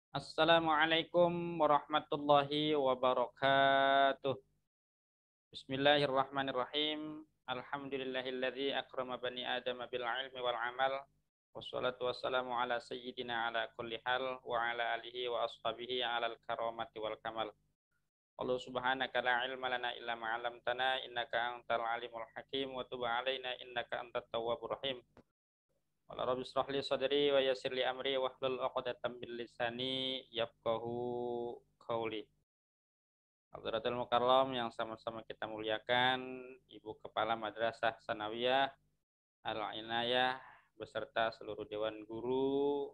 Assalamualaikum warahmatullahi wabarakatuh. Bismillahirrahmanirrahim. Alhamdulillahilladzi akrama bani adama bil ilmi wal amal. Wassalatu wassalamu ala sayyidina ala kulli hal wa ala alihi wa ashabihi ala al-karamati wal kamal. Allah subhanaka la ilma lana illa ma 'allamtana innaka antal alimul hakim wa tub alaina innaka antat tawwabur rahim. Qala rabbi ishrah li sadri wa yassir li amri wahlul 'uqdatam min lisani yafqahu qauli. Hadratul Mukarram yang sama-sama kita muliakan, Ibu Kepala Madrasah Sanawiyah Al-Inayah beserta seluruh dewan guru,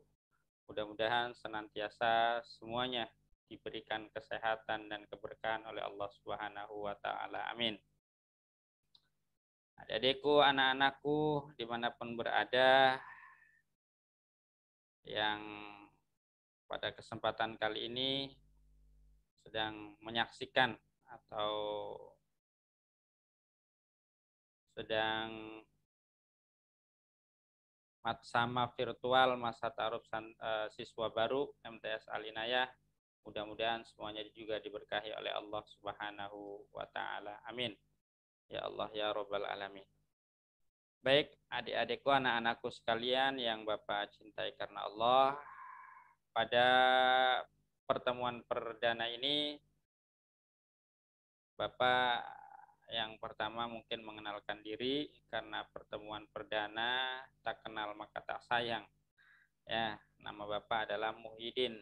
mudah-mudahan senantiasa semuanya diberikan kesehatan dan keberkahan oleh Allah Subhanahu wa taala. Amin. Adik-adikku, anak-anakku dimanapun berada, yang pada kesempatan kali ini sedang menyaksikan atau sedang sama virtual masa taaruf siswa baru MTS Al-Inayah, mudah-mudahan semuanya juga diberkahi oleh Allah Subhanahu wa taala. Amin. Ya Allah ya Rabbal alamin. Baik, adik-adikku, anak-anakku sekalian yang Bapak cintai karena Allah, pada pertemuan perdana ini Bapak yang pertama mungkin mengenalkan diri, karena pertemuan perdana tak kenal maka tak sayang. Ya, nama Bapak adalah Muhyiddin.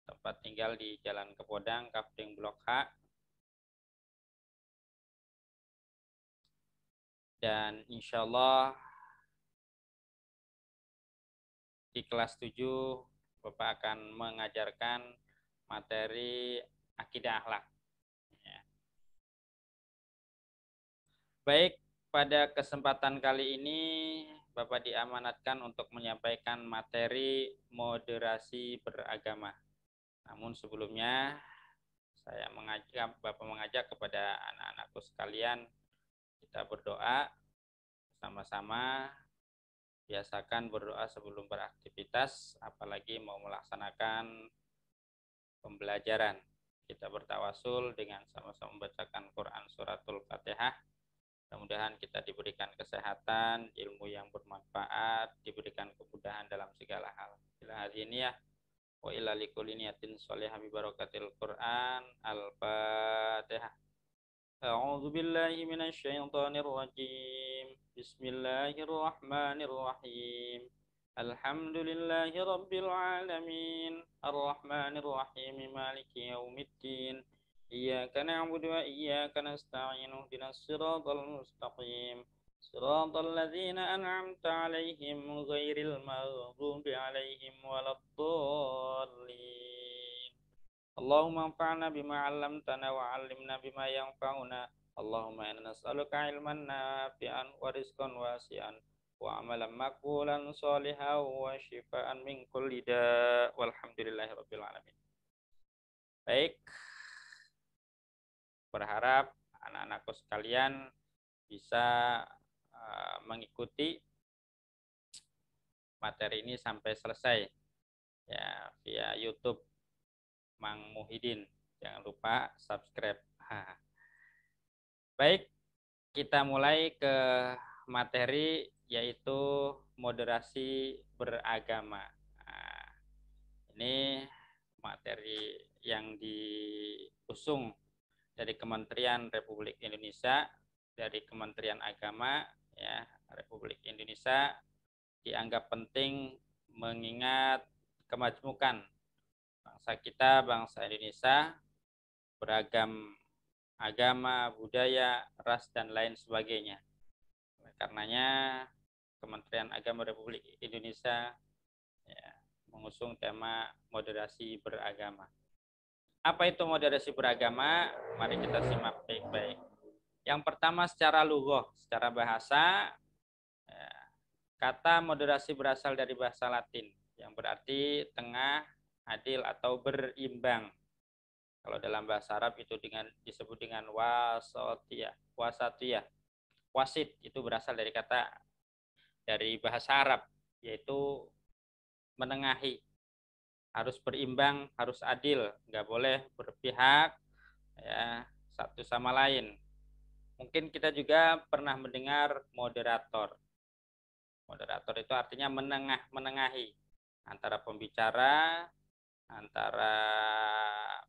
Tempat tinggal di Jalan Kepodang, Kapling Blok H. Dan insya Allah di kelas 7 Bapak akan mengajarkan materi akidah akhlak. Ya. Baik, pada kesempatan kali ini Bapak diamanatkan untuk menyampaikan materi moderasi beragama. Namun sebelumnya Bapak mengajak kepada anak-anakku sekalian, kita berdoa sama-sama. Biasakan berdoa sebelum beraktivitas, apalagi mau melaksanakan pembelajaran. Kita bertawasul dengan sama-sama membacakan Quran suratul Fatihah. Mudah-mudahan kita diberikan kesehatan, ilmu yang bermanfaat, diberikan kemudahan dalam segala hal. Ila hadiniyah wa ila likulli niyatin shalihah bi barakatil Quran. Al-Fatihah. A'udzu billahi minasy syaithanir rajim. Bismillahirrahmanirrahim. Alhamdulillahi rabbil alamin. Arrahmanir rahim. Maliki yaumiddin. Iyyaka na'budu wa iyyaka nasta'in. Ihdinas siratal mustaqim. Siratal ladzina an'amta 'alaihim ghairil maghdubi 'alaihim waladdallin. Allahumma anfa'na bima 'allamtana wa 'allimna bima yanfa'una. Allahumma inna nas'aluka 'ilman nafi'an wa rizqan wasi'an wa 'amalan maqbulan shalihan wa shifaan min kulli da'. Walhamdulillahirabbil alamin. Baik, berharap anak-anakku sekalian bisa mengikuti materi ini sampai selesai ya via YouTube Mang Muhyiddin. Jangan lupa subscribe. Baik, kita mulai ke materi, yaitu moderasi beragama. Nah, ini materi yang diusung dari Kementerian Republik Indonesia, dari Kementerian Agama ya Republik Indonesia, dianggap penting mengingat kemajmukan bangsa kita, bangsa Indonesia, beragam agama, budaya, ras, dan lain sebagainya. Karenanya Kementerian Agama Republik Indonesia ya, mengusung tema moderasi beragama. Apa itu moderasi beragama? Mari kita simak baik-baik. Yang pertama secara lughah, secara bahasa, ya, kata moderasi berasal dari bahasa Latin yang berarti tengah, adil, atau berimbang. Kalau dalam bahasa Arab itu disebut dengan wasatiyah. Wasit itu berasal dari bahasa Arab, yaitu menengahi. harus berimbang, harus adil, nggak boleh berpihak ya satu sama lain. Mungkin kita juga pernah mendengar moderator. Moderator itu artinya menengahi antara pembicara, antara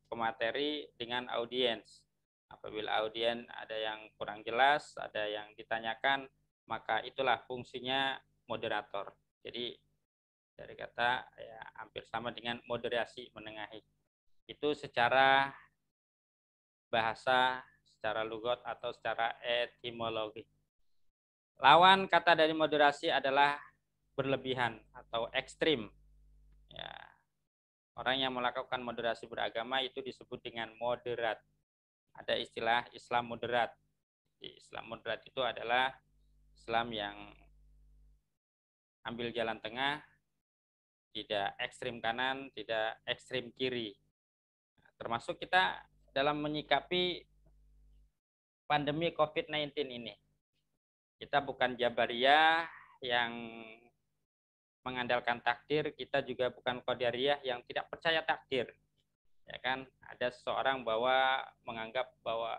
pemateri dengan audiens. Apabila audiens ada yang kurang jelas, ada yang ditanyakan, maka itulah fungsinya moderator. Jadi dari kata ya hampir sama dengan moderasi, menengahi. Itu secara bahasa, secara lugat atau secara etimologi. Lawan kata dari moderasi adalah berlebihan atau ekstrim. Ya, orang yang melakukan moderasi beragama itu disebut dengan moderat. Ada istilah Islam moderat. Islam moderat itu adalah Islam yang ambil jalan tengah, tidak ekstrim kanan, tidak ekstrim kiri. Termasuk kita dalam menyikapi pandemi COVID-19 ini. Kita bukan Jabariyah yang mengandalkan takdir, kita juga bukan Qadariyah yang tidak percaya takdir. Ya kan, ada seseorang menganggap bahwa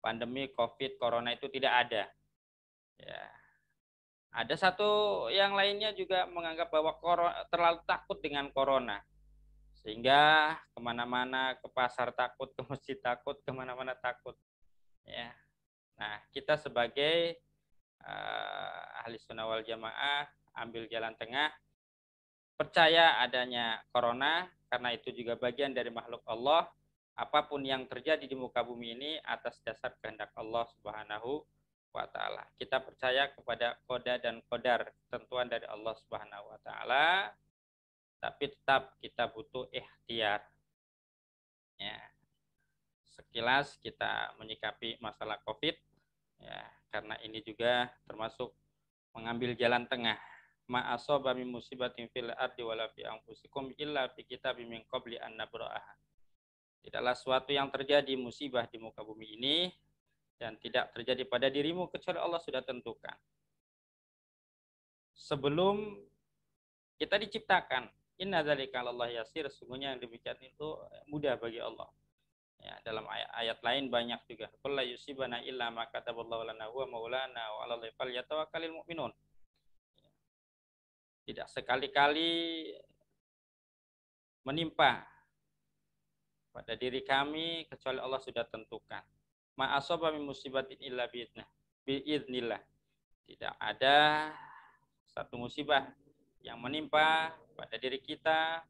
pandemi COVID Corona itu tidak ada. Ya. Ada satu yang lainnya juga menganggap bahwa terlalu takut dengan Corona. Sehingga kemana-mana, ke pasar takut, ke masjid takut, kemana-mana takut. Ya. Nah, kita sebagai ahli sunnah wal jamaah ambil jalan tengah, percaya adanya corona karena itu juga bagian dari makhluk Allah. Apapun yang terjadi di muka bumi ini atas dasar kehendak Allah Subhanahu wa taala. Kita percaya kepada qada dan qadar, ketentuan dari Allah Subhanahu wa taala, tapi tetap kita butuh ikhtiar. Ya. Sekilas kita menyikapi masalah Covid ya, karena ini juga termasuk mengambil jalan tengah. Ma asaba min musibatin fil ardi wala fi anfusikum illa fi kitabim min qabli an nabra'aha. Tidaklah suatu yang terjadi musibah di muka bumi ini dan tidak terjadi pada dirimu kecuali Allah sudah tentukan. Sebelum kita diciptakan, inna dzalika 'alallahi yasir, sesungguhnya yang demikian itu mudah bagi Allah. Ya, dalam ayat lain banyak juga. Qul la yusibana illa ma kataballahu lana huwa maulana wa 'alallahi falyatawakkalul mu'minun. Tidak sekali-kali menimpa pada diri kami kecuali Allah sudah tentukan. Ma asaba min musibatin illa biidznillah. Tidak ada satu musibah yang menimpa pada diri kita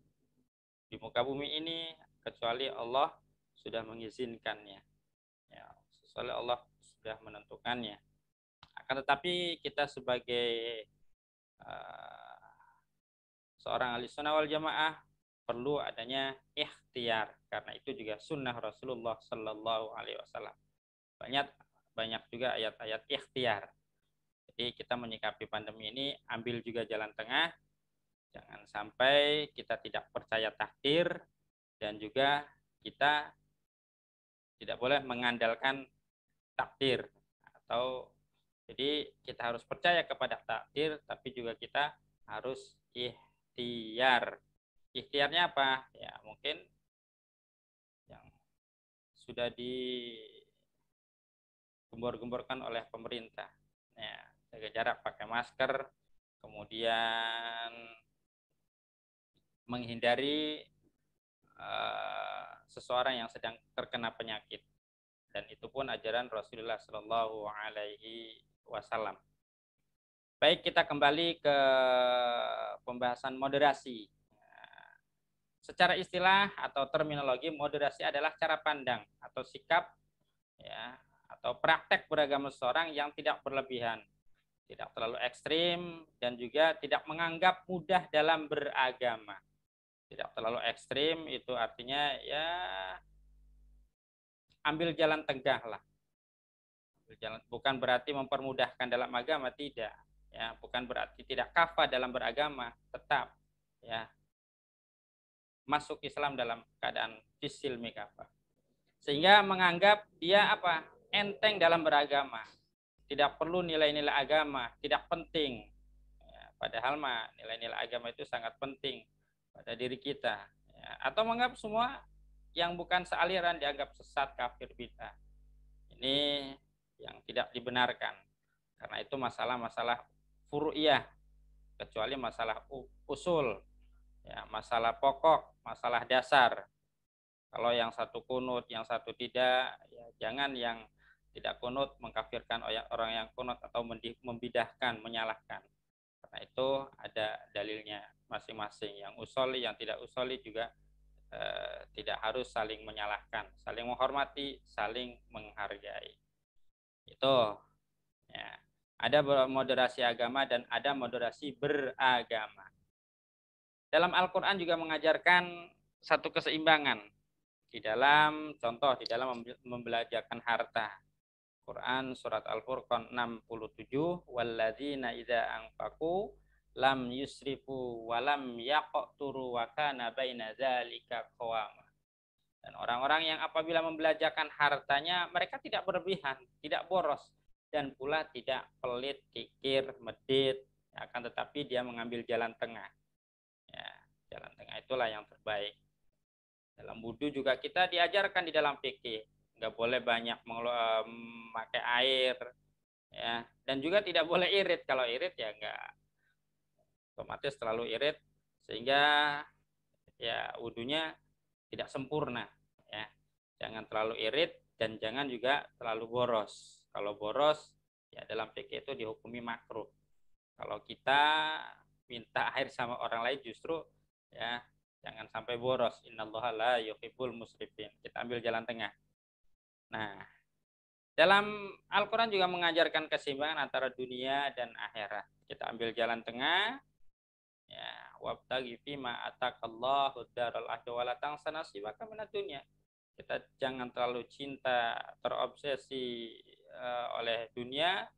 di muka bumi ini kecuali Allah sudah mengizinkannya. Ya, kecuali Allah sudah menentukannya. Akan tetapi kita sebagai seorang ahli sunnah wal jamaah perlu adanya ikhtiar, karena itu juga sunnah Rasulullah Sallallahu Alaihi Wasallam. Banyak juga ayat-ayat ikhtiar. Jadi kita menyikapi pandemi ini ambil juga jalan tengah, jangan sampai kita tidak percaya takdir dan juga kita tidak boleh mengandalkan takdir atau jadi kita harus percaya kepada takdir, tapi juga kita harus ikhtiar. Ikhtiarnya apa? Ya mungkin yang sudah digembor-gemborkan oleh pemerintah. Ya, jaga jarak, pakai masker, kemudian menghindari seseorang yang sedang terkena penyakit. Dan itu pun ajaran Rasulullah Shallallahu Alaihi Wasallam. Baik, kita kembali ke pembahasan moderasi. Secara istilah atau terminologi, moderasi adalah cara pandang atau sikap ya atau praktek beragama seseorang yang tidak berlebihan, tidak terlalu ekstrim dan juga tidak menganggap mudah dalam beragama. Tidak terlalu ekstrim itu artinya ya ambil jalan tengah lah. Bukan berarti mempermudahkan dalam agama, tidak. Ya, bukan berarti tidak kafah dalam beragama, tetap ya masuk Islam dalam keadaan fisil mikafah. Sehingga menganggap dia apa? Enteng dalam beragama. Tidak perlu nilai-nilai agama, tidak penting. Ya, padahal nilai-nilai agama itu sangat penting pada diri kita. ya, atau menganggap semua yang bukan sealiran dianggap sesat, kafir, bid'ah. Ini yang tidak dibenarkan, karena itu masalah-masalah furu'iyah, kecuali masalah usul, ya, masalah pokok, masalah dasar. Kalau yang satu kunut, yang satu tidak, ya jangan yang tidak kunut mengkafirkan orang yang kunut atau membidahkan, menyalahkan. Karena itu ada dalilnya masing-masing. Yang usoli, yang tidak usoli juga tidak harus saling menyalahkan, saling menghormati, saling menghargai. Itu ya. Ada moderasi agama dan ada moderasi beragama. Dalam Al-Quran juga mengajarkan satu keseimbangan di dalam contoh di dalam membelajarkan harta. Quran surat Al-Furqan 67, walladzina idza anfaqu lam yusrifu wa lam yaqturu wa kana baina dzalika qawama. Dan orang-orang yang apabila membelanjakan hartanya, mereka tidak berlebihan, tidak boros, dan pula tidak pelit, kikir, medit, akan tetapi dia mengambil jalan tengah. Ya, jalan tengah itulah yang terbaik. Dalam wudu juga kita diajarkan di dalam fikih, nggak boleh banyak memakai air, ya, dan juga tidak boleh irit. Kalau irit ya nggak, otomatis terlalu irit sehingga ya wudunya tidak sempurna, ya. Jangan terlalu irit dan jangan juga terlalu boros. Kalau boros ya dalam fikih itu dihukumi makruh. Kalau kita minta air sama orang lain justru ya jangan sampai boros. Innallaha la yuhibbul musrifin. Kita ambil jalan tengah. Nah, dalam Al-Quran juga mengajarkan keseimbangan antara dunia dan akhirat. Kita ambil jalan tengah. Ya, wabtaghi fima atakallahu daral akhirah wa la tansa nasibaka minad dunya. Kita jangan terlalu cinta, terobsesi oleh dunia.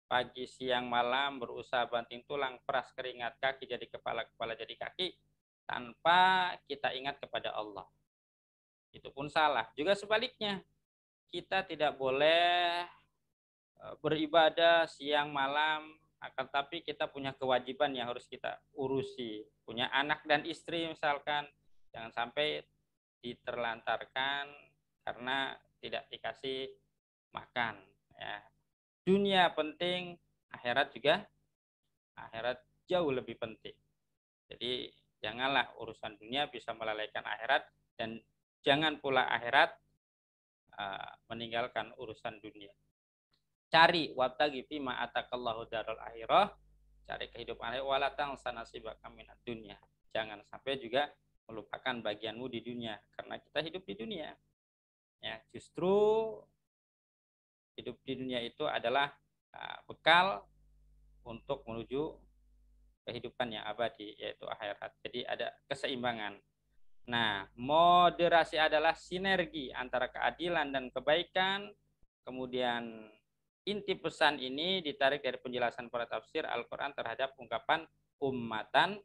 Pagi, siang, malam berusaha banting tulang, peras keringat, kaki jadi kepala, kepala jadi kaki, tanpa kita ingat kepada Allah. Itu pun salah. Juga sebaliknya, kita tidak boleh beribadah siang malam, akan tapi kita punya kewajiban yang harus kita urusi. Punya anak dan istri misalkan, jangan sampai diterlantarkan karena tidak dikasih makan. Ya. Dunia penting, akhirat juga, akhirat jauh lebih penting. Jadi janganlah urusan dunia bisa melalaikan akhirat, dan jangan pula akhirat meninggalkan urusan dunia. Cari wabtaghi fima atakallahu darul akhirah, cari kehidupan akhirat, wala tansa nasibaka minad dunya. Jangan sampai juga melupakan bagianmu di dunia, karena kita hidup di dunia. Ya, justru hidup di dunia itu adalah bekal untuk menuju kehidupan yang abadi, yaitu akhirat. Jadi ada keseimbangan. Nah, moderasi adalah sinergi antara keadilan dan kebaikan. Kemudian inti pesan ini ditarik dari penjelasan para tafsir Al-Quran terhadap ungkapan ummatan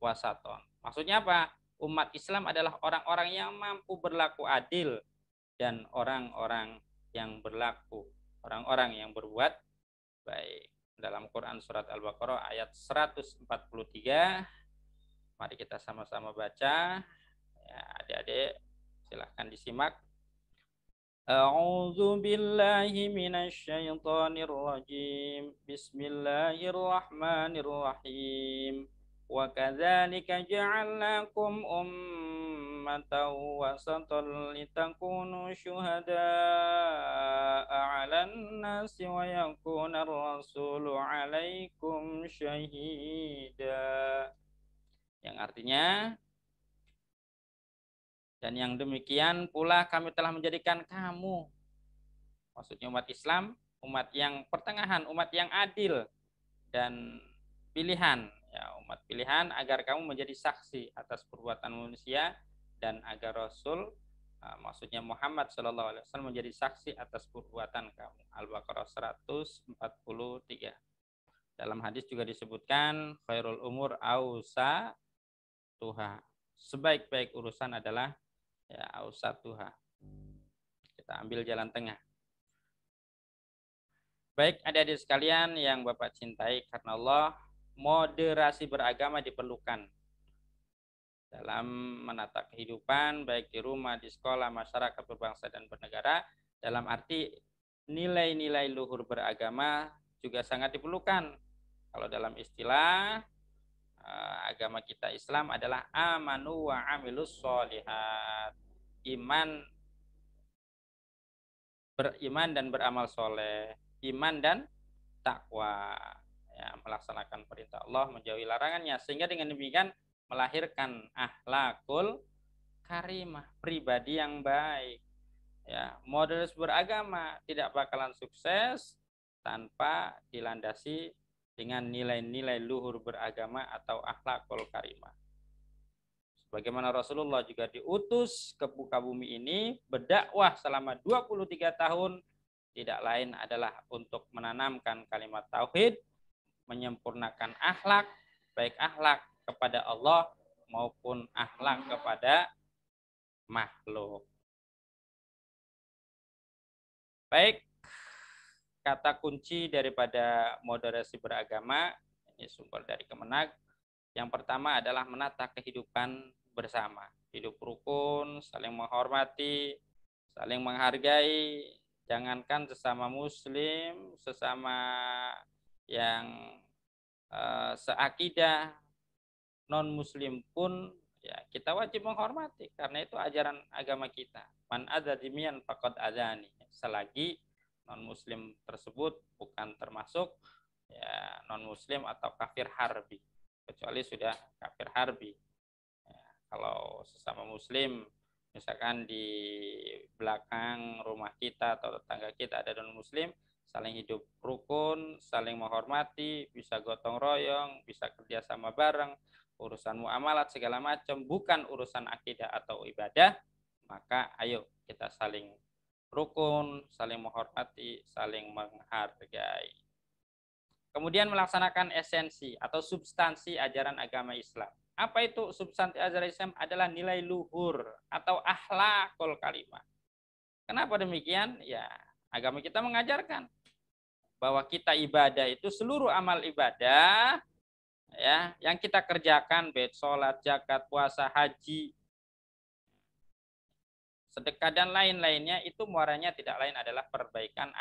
wasaton. Maksudnya apa? Umat Islam adalah orang-orang yang mampu berlaku adil dan orang-orang yang berlaku, orang-orang yang berbuat baik. Dalam Quran surat Al-Baqarah ayat 143, mari kita sama-sama baca. Ya, adik-adik silahkan disimak. A'udzu billahi minasy syaithanir rajim. Bismillahirrahmanirrahim. Wa kadzalika ja'alnakum ummatan wasatan litakunu syuhada'a 'alan nasi wa yakuna ar-rasulu 'alaikum syahida. Yang artinya, dan yang demikian pula kami telah menjadikan kamu, maksudnya umat Islam, umat yang pertengahan, umat yang adil dan pilihan, ya, umat pilihan agar kamu menjadi saksi atas perbuatan manusia dan agar Rasul, maksudnya Muhammad SAW menjadi saksi atas perbuatan kamu. Al-Baqarah 143. Dalam hadis juga disebutkan khairul umur ausa tuha. Sebaik-baik urusan adalah ya ausatuha. Kita ambil jalan tengah. Baik adik-adik sekalian yang Bapak cintai karena Allah, moderasi beragama diperlukan dalam menata kehidupan, baik di rumah, di sekolah, masyarakat, berbangsa, dan bernegara. Dalam arti nilai-nilai luhur beragama juga sangat diperlukan. Kalau dalam istilah agama kita Islam adalah amanu wa amilus sholihat. Beriman dan beramal soleh. Iman dan takwa, ya, melaksanakan perintah Allah, menjauhi larangannya, sehingga dengan demikian melahirkan akhlakul karimah, pribadi yang baik. Ya, model beragama tidak bakalan sukses tanpa dilandasi dengan nilai-nilai luhur beragama atau akhlakul karimah. Bagaimana Rasulullah juga diutus ke muka bumi ini berdakwah selama 23 tahun, tidak lain adalah untuk menanamkan kalimat tauhid, menyempurnakan akhlak, baik akhlak kepada Allah maupun akhlak kepada makhluk. Baik, kata kunci daripada moderasi beragama, ini sumber dari Kemenag. Yang pertama adalah menata kehidupan bersama. Hidup rukun, saling menghormati, saling menghargai. Jangankan sesama muslim, sesama yang seakidah, non muslim pun ya kita wajib menghormati karena itu ajaran agama kita. Man adza dimian faqad adzani. Selagi non muslim tersebut bukan termasuk ya non muslim atau kafir harbi, kecuali sudah kafir harbi. Ya, kalau sesama muslim misalkan di belakang rumah kita atau tetangga kita ada non muslim, saling hidup rukun, saling menghormati, bisa gotong royong, bisa kerjasama bareng, urusan muamalat segala macam, bukan urusan akidah atau ibadah, maka ayo kita saling rukun, saling menghormati, saling menghargai. Kemudian melaksanakan esensi atau substansi ajaran agama Islam. Apa itu substansi ajaran Islam? Adalah nilai luhur atau akhlakul karimah. Kenapa demikian? Ya, agama kita mengajarkan bahwa kita ibadah itu seluruh amal ibadah ya yang kita kerjakan, baik sholat, zakat, puasa, haji, sedekah dan lain-lainnya, itu muaranya tidak lain adalah perbaikan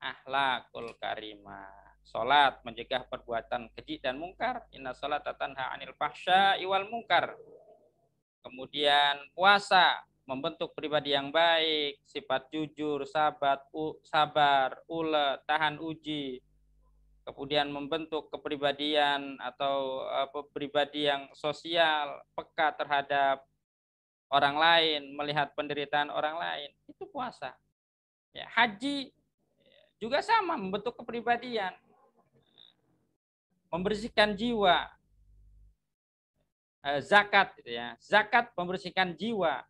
akhlakul karimah. Salat mencegah perbuatan keji dan mungkar. Inna salata tanha 'anil fahsya'i wal mungkar. Kemudian puasa membentuk pribadi yang baik, sifat jujur, sabar, ulet, tahan uji. Kemudian membentuk kepribadian atau pribadi yang sosial, peka terhadap orang lain, melihat penderitaan orang lain. Itu puasa. Ya, haji juga sama, membentuk kepribadian, membersihkan jiwa. Zakat gitu ya. Zakat membersihkan jiwa.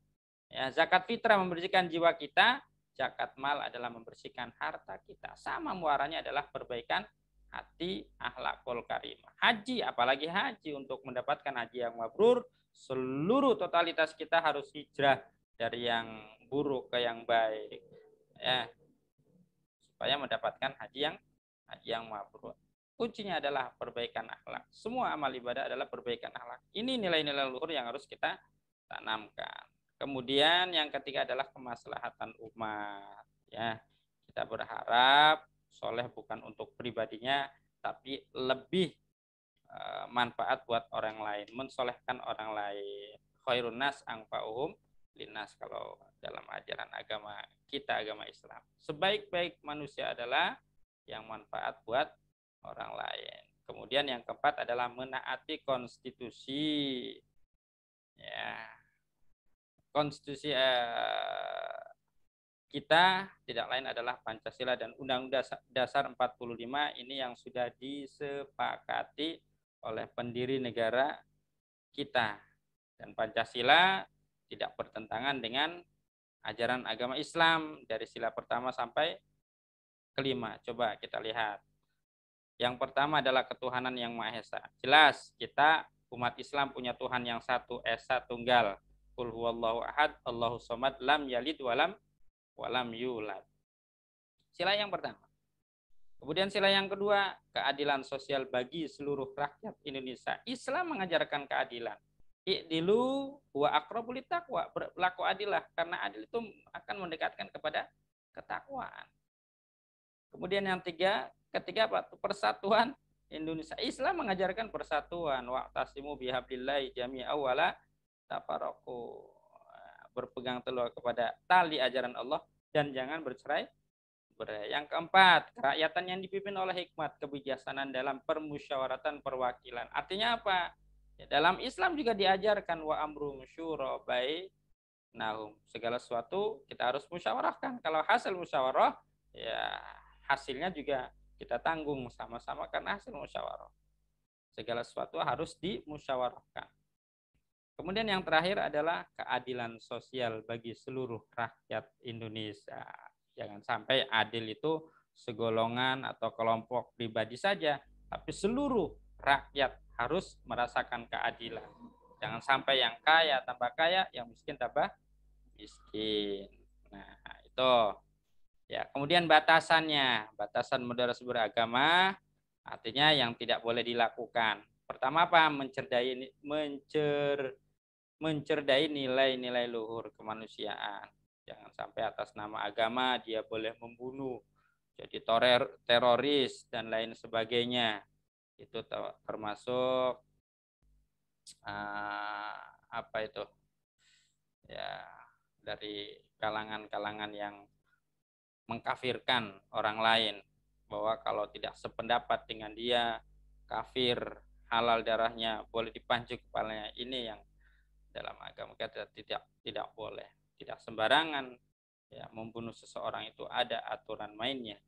Ya, zakat fitrah membersihkan jiwa kita, zakat mal adalah membersihkan harta kita. Sama muaranya adalah perbaikan hati, akhlakul karimah. Haji, apalagi haji, untuk mendapatkan haji yang mabrur, seluruh totalitas kita harus hijrah dari yang buruk ke yang baik. Ya, supaya mendapatkan haji yang mabrur. Kuncinya adalah perbaikan akhlak. Semua amal ibadah adalah perbaikan akhlak. Ini nilai-nilai luhur yang harus kita tanamkan. Kemudian yang ketiga adalah kemaslahatan umat. Ya, kita berharap soleh bukan untuk pribadinya, tapi lebih manfaat buat orang lain, mensolehkan orang lain. Khairun nas anfa'uhum linnas kalau dalam ajaran agama kita, agama Islam. Sebaik-baik manusia adalah yang manfaat buat orang lain. Kemudian yang keempat adalah menaati konstitusi. Ya, konstitusi kita tidak lain adalah Pancasila dan Undang-Undang Dasar 45 ini yang sudah disepakati oleh pendiri negara kita. Dan Pancasila tidak bertentangan dengan ajaran agama Islam dari sila pertama sampai kelima. Coba kita lihat. Yang pertama adalah ketuhanan yang Maha Esa. Jelas kita umat Islam punya Tuhan yang satu, Esa Tunggal. Qul huwallahu ahad, Allahu somad, lam yalid walam yulad. Sila yang pertama. Kemudian sila yang kedua, keadilan sosial bagi seluruh rakyat Indonesia. Islam mengajarkan keadilan. i'dilu wa aqrabu littaqwa, berlaku adilah karena adil itu akan mendekatkan kepada ketakwaan. Kemudian yang ketiga apa? Persatuan Indonesia. Islam mengajarkan persatuan. Wa'tasimu bihablillahi jami'a wala tafarraqu. Berpegang teguh kepada tali ajaran Allah dan jangan bercerai berai. Yang keempat, kerakyatan yang dipimpin oleh hikmat kebijaksanaan dalam permusyawaratan perwakilan. Artinya apa? Ya, dalam Islam juga diajarkan wa amru syura bainahum. Segala sesuatu kita harus musyawarahkan. Kalau hasil musyawarah, ya hasilnya juga kita tanggung sama-sama karena hasil musyawarah. Segala sesuatu harus dimusyawarahkan. Kemudian yang terakhir adalah keadilan sosial bagi seluruh rakyat Indonesia. Jangan sampai adil itu segolongan atau kelompok pribadi saja, tapi seluruh rakyat harus merasakan keadilan. Jangan sampai yang kaya tambah kaya, yang miskin tambah miskin. Nah, itu. Ya, kemudian batasannya, batasan moderasi beragama artinya yang tidak boleh dilakukan. Pertama apa? Mencerdai nilai-nilai luhur kemanusiaan. Jangan sampai atas nama agama dia boleh membunuh, jadi teroris dan lain sebagainya. Itu termasuk apa itu? Ya, dari kalangan-kalangan yang mengkafirkan orang lain, bahwa kalau tidak sependapat dengan dia kafir, halal darahnya, boleh dipancung kepalanya. Ini yang dalam agama kita tidak boleh, tidak sembarangan ya membunuh seseorang, itu ada aturan mainnya.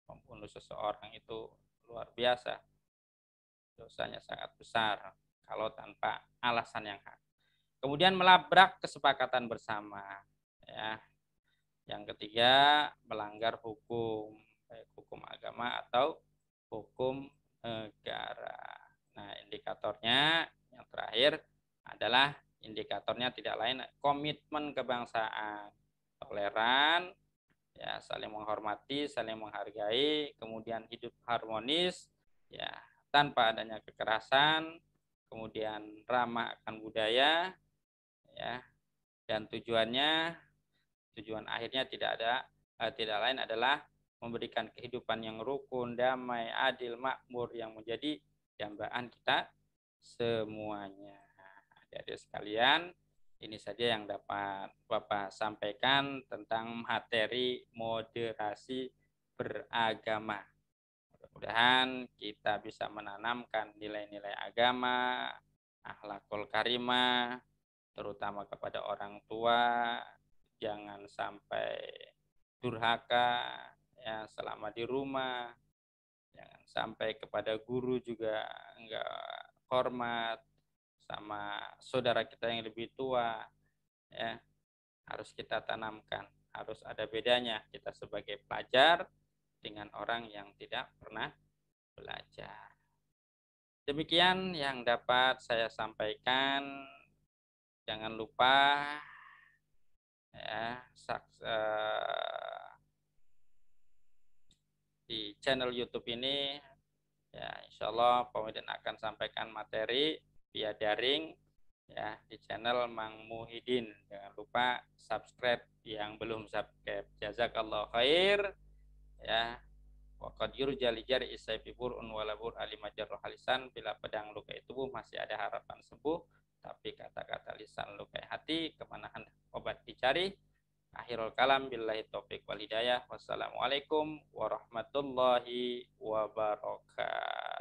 Membunuh seseorang itu luar biasa, dosanya sangat besar kalau tanpa alasan yang hak. Kemudian melabrak kesepakatan bersama ya. Yang ketiga, melanggar hukum, baik hukum agama atau hukum negara. Nah, indikatornya yang terakhir adalah indikatornya tidak lain komitmen kebangsaan, toleran, ya saling menghormati, saling menghargai, kemudian hidup harmonis, ya tanpa adanya kekerasan, kemudian ramah akan budaya, ya dan tujuan akhirnya tidak lain adalah memberikan kehidupan yang rukun, damai, adil, makmur yang menjadi dambaan kita semuanya. Jadi sekalian, ini saja yang dapat Bapak sampaikan tentang materi moderasi beragama. Mudah-mudahan kita bisa menanamkan nilai-nilai agama, akhlakul karimah, terutama kepada orang tua. Jangan sampai durhaka ya selama di rumah. Jangan sampai kepada guru juga enggak hormat, sama saudara kita yang lebih tua ya. Harus kita tanamkan, harus ada bedanya kita sebagai pelajar dengan orang yang tidak pernah belajar. Demikian yang dapat saya sampaikan. Jangan lupa ya di channel YouTube ini ya, insya Allah Pak Muhyiddin akan sampaikan materi via daring ya di channel Mang Muhyiddin. Jangan lupa subscribe yang belum subscribe. Jazakallah khair ya. Waqad yurja li jari isaifi bur'un walabur alimajar halisan. Bila pedang lukai tubuh masih ada harapan sembuh, tapi kata-kata lisan lukai hati kemana hendak obat dicari. Akhirul kalam billahi taufik wal hidayah. Wassalamualaikum warahmatullahi wabarakatuh.